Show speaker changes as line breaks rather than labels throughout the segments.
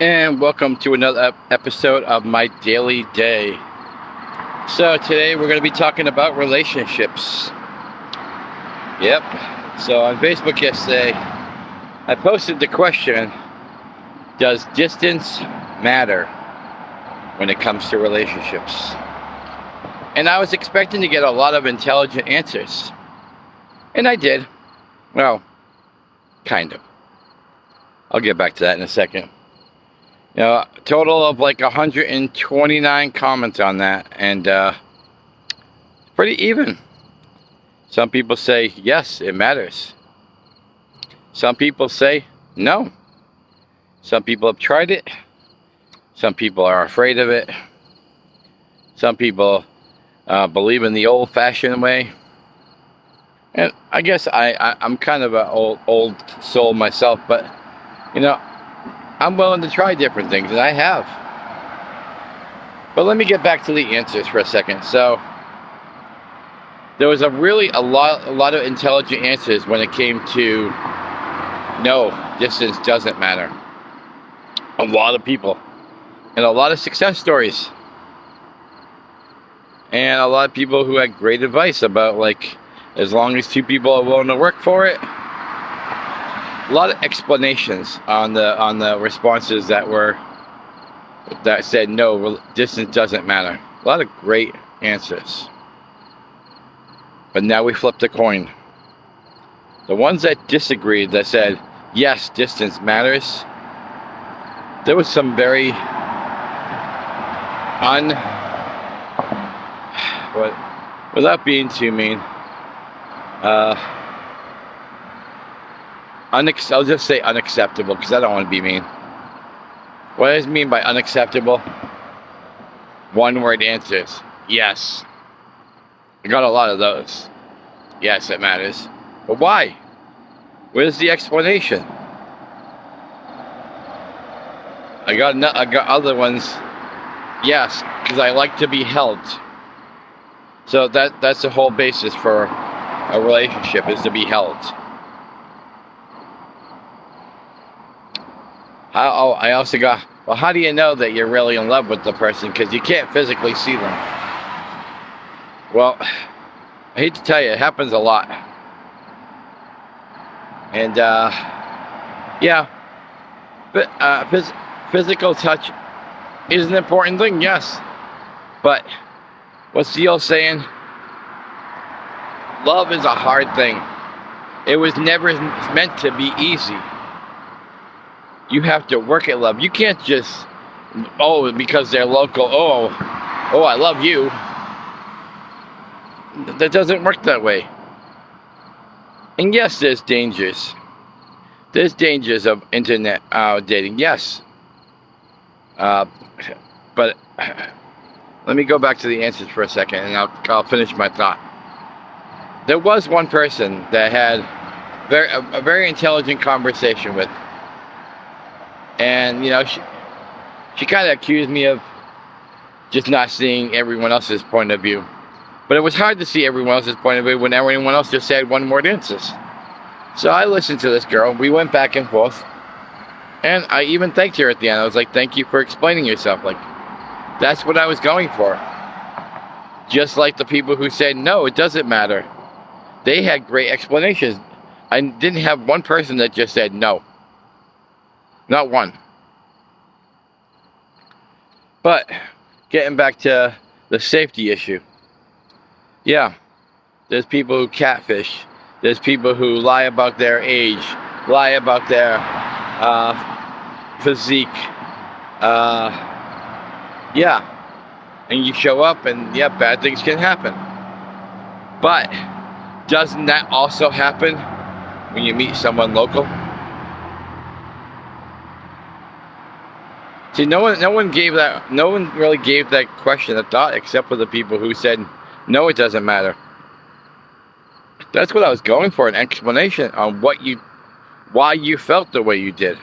And welcome to another episode of My Daily Day. So today we're going to be talking about relationships. Yep. So on Facebook yesterday, I posted the question, does distance matter when it comes to relationships? And I was expecting to get a lot of intelligent answers. And I did. Well, kind of. I'll get back to that in a second. A total of like 129 comments on that, and pretty even. Some people say, yes, it matters. Some people say, no. Some people have tried it. Some people are afraid of it. Some people believe in the old-fashioned way. And I guess I'm kind of an old soul myself, but, I'm willing to try different things, and I have. But let me get back to the answers for a second. So there was a lot of intelligent answers when it came to no, distance doesn't matter. A lot of people, and a lot of success stories, and a lot of people who had great advice about, like, as long as two people are willing to work for it. A lot of explanations on the responses that said no, distance doesn't matter. A lot of great answers. But now we flipped a coin. The ones that disagreed, that said yes, distance matters, there was some very without being too mean, I'll just say unacceptable, because I don't want to be mean. What does it mean by unacceptable? One-word answers. Yes. I got a lot of those. Yes, it matters. But why? Where's the explanation? I got other ones. Yes, because I like to be held. So that's the whole basis for a relationship, is to be held. I also got, well, how do you know that you're really in love with the person? Because you can't physically see them. Well, I hate to tell you, it happens a lot. And, yeah. But physical touch is an important thing, yes. But what's the old saying? Love is a hard thing. It was never meant to be easy. You have to work at love. You can't just, because they're local, I love you. That doesn't work that way. And yes, there's dangers. There's dangers of internet dating, yes. But let me go back to the answers for a second, and I'll finish my thought. There was one person that had a very intelligent conversation with. And, she kind of accused me of just not seeing everyone else's point of view. But it was hard to see everyone else's point of view when everyone else just said one-word answers. So I listened to this girl. We went back and forth. And I even thanked her at the end. I was like, thank you for explaining yourself. Like, that's what I was going for. Just like the people who said, no, it doesn't matter. They had great explanations. I didn't have one person that just said no. Not one. But getting back to the safety issue. Yeah, there's people who catfish. There's people who lie about their age, lie about their physique. Yeah, and you show up, and yeah, bad things can happen. But doesn't that also happen when you meet someone local? See, no one really gave that question a thought, except for the people who said, no, it doesn't matter. That's what I was going for, an explanation on why you felt the way you did.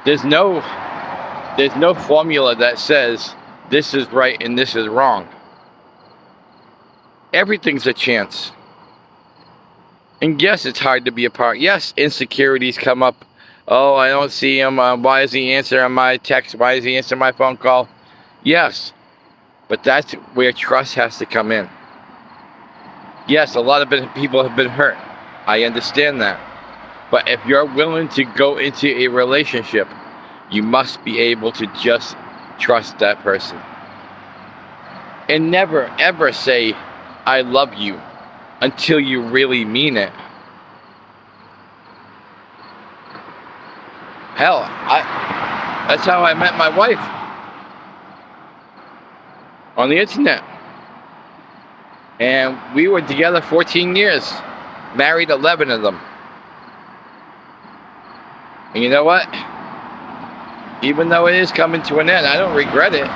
There's no formula that says this is right and this is wrong. Everything's a chance. And yes, it's hard to be apart. Yes, insecurities come up. Oh, I don't see him. Why is he answering my text? Why is he answering my phone call? Yes, but that's where trust has to come in. Yes, a lot of people have been hurt. I understand that. But if you're willing to go into a relationship, you must be able to just trust that person. And never, ever say, I love you, until you really mean it. Hell, that's how I met my wife. On the internet. And we were together 14 years. Married 11 of them. And you know what? Even though it is coming to an end, I don't regret it.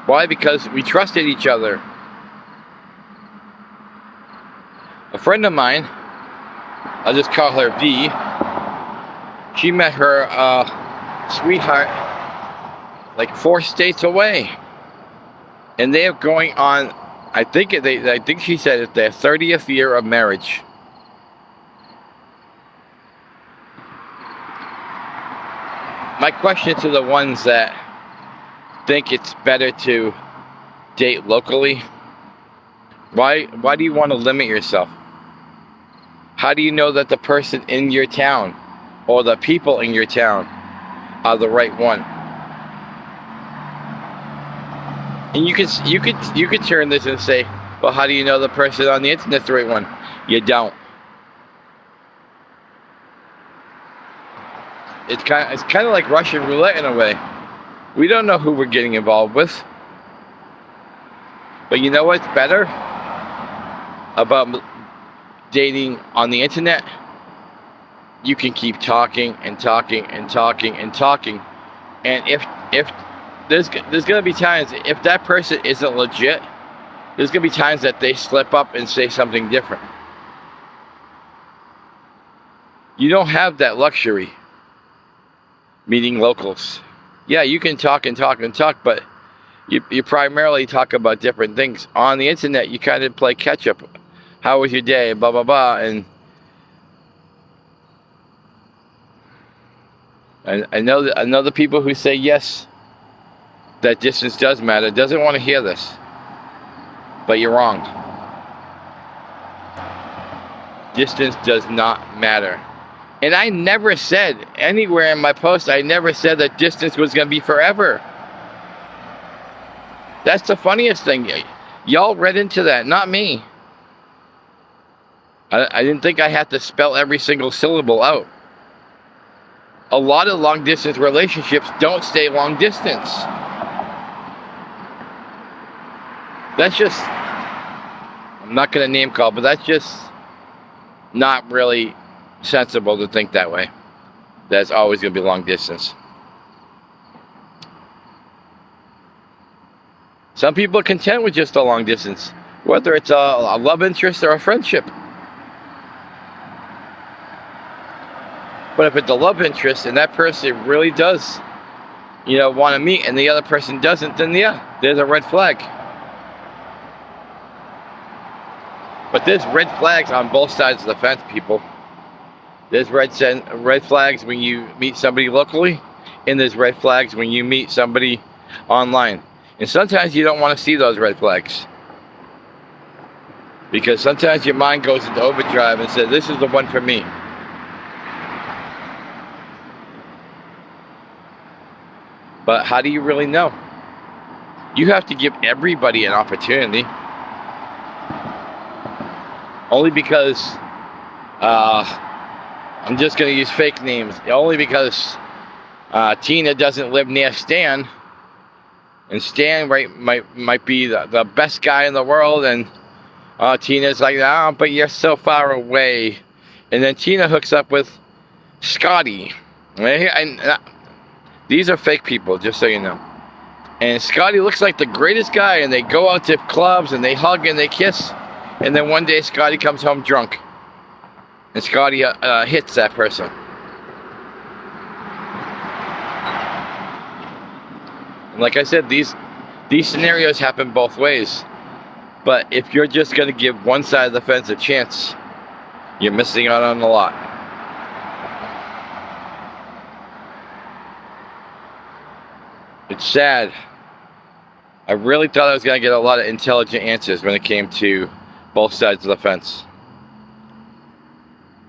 Why? Because we trusted each other. A friend of mine, I'll just call her V, she met her sweetheart like 4 states away. And they are going on, I think she said it's their 30th year of marriage. My question to the ones that think it's better to date locally, why do you want to limit yourself? How do you know that the person in your town or the people in your town are the right one? And you could turn this and say, well, how do you know the person on the internet's the right one? You don't. It's kind of like Russian roulette in a way. We don't know who we're getting involved with. But you know what's better about dating on the internet? You can keep talking and talking and talking and talking. And if there's going to be times, if that person isn't legit, there's going to be times that they slip up and say something different. You don't have that luxury meeting locals. Yeah, you can talk and talk and talk, but you primarily talk about different things. On the internet, you kind of play catch up. How was your day? Blah, blah, blah. And I know the people who say yes, that distance does matter, doesn't want to hear this. But you're wrong. Distance does not matter. And I never said anywhere in my post, I never said that distance was going to be forever. That's the funniest thing. Y'all read into that, not me. I didn't think I had to spell every single syllable out. A lot of long distance relationships don't stay long distance. That's just, I'm not going to name call, but that's just not really sensible to think that way. That's always going to be long distance. Some people are content with just a long distance, whether it's a love interest or a friendship. But if it's a love interest and that person really does, want to meet, and the other person doesn't, then yeah, there's a red flag. But there's red flags on both sides of the fence, people. There's red flags when you meet somebody locally, and there's red flags when you meet somebody online. And sometimes you don't want to see those red flags, because sometimes your mind goes into overdrive and says, this is the one for me. But how do you really know? You have to give everybody an opportunity. Only because, I'm just going to use fake names. Only because Tina doesn't live near Stan. And Stan might be the best guy in the world. And Tina's like, oh, but you're so far away. And then Tina hooks up with Scotty. These are fake people, just so you know. And Scotty looks like the greatest guy. And they go out to clubs and they hug and they kiss. And then one day Scotty comes home drunk. And Scotty hits that person. And like I said, these scenarios happen both ways. But if you're just going to give one side of the fence a chance, you're missing out on a lot. It's sad. I really thought I was going to get a lot of intelligent answers when it came to both sides of the fence.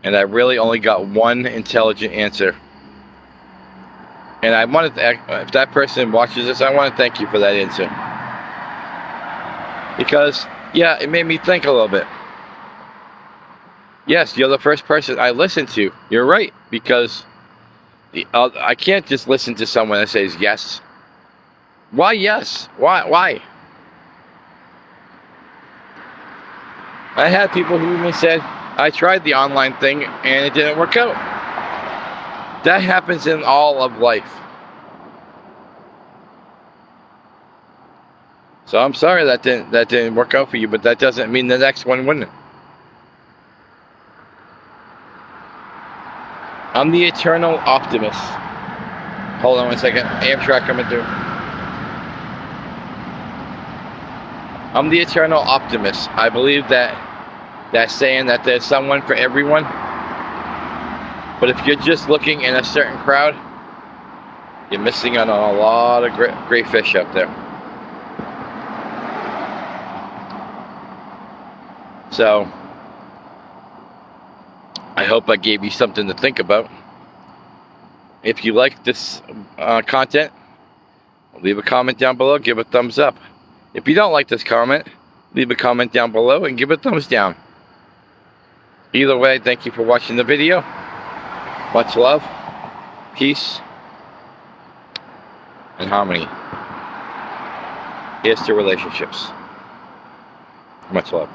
And I really only got one intelligent answer. And I wanted to, if that person watches this, I want to thank you for that answer. Because, yeah, it made me think a little bit. Yes, you're the first person I listened to. You're right, because I can't just listen to someone that says yes. Why yes? Why? I had people who even said, I tried the online thing and it didn't work out. That happens in all of life. So I'm sorry that didn't work out for you, but that doesn't mean the next one wouldn't. I'm the eternal optimist. Hold on one second. Amtrak coming through. I'm the eternal optimist. I believe that saying that there's someone for everyone. But if you're just looking in a certain crowd, you're missing out on a lot of great fish up there. So, I hope I gave you something to think about. If you like this content, leave a comment down below, give a thumbs up. If you don't like this comment, leave a comment down below and give a thumbs down. Either way, thank you for watching the video. Much love, peace, and harmony. Here's to relationships. Much love.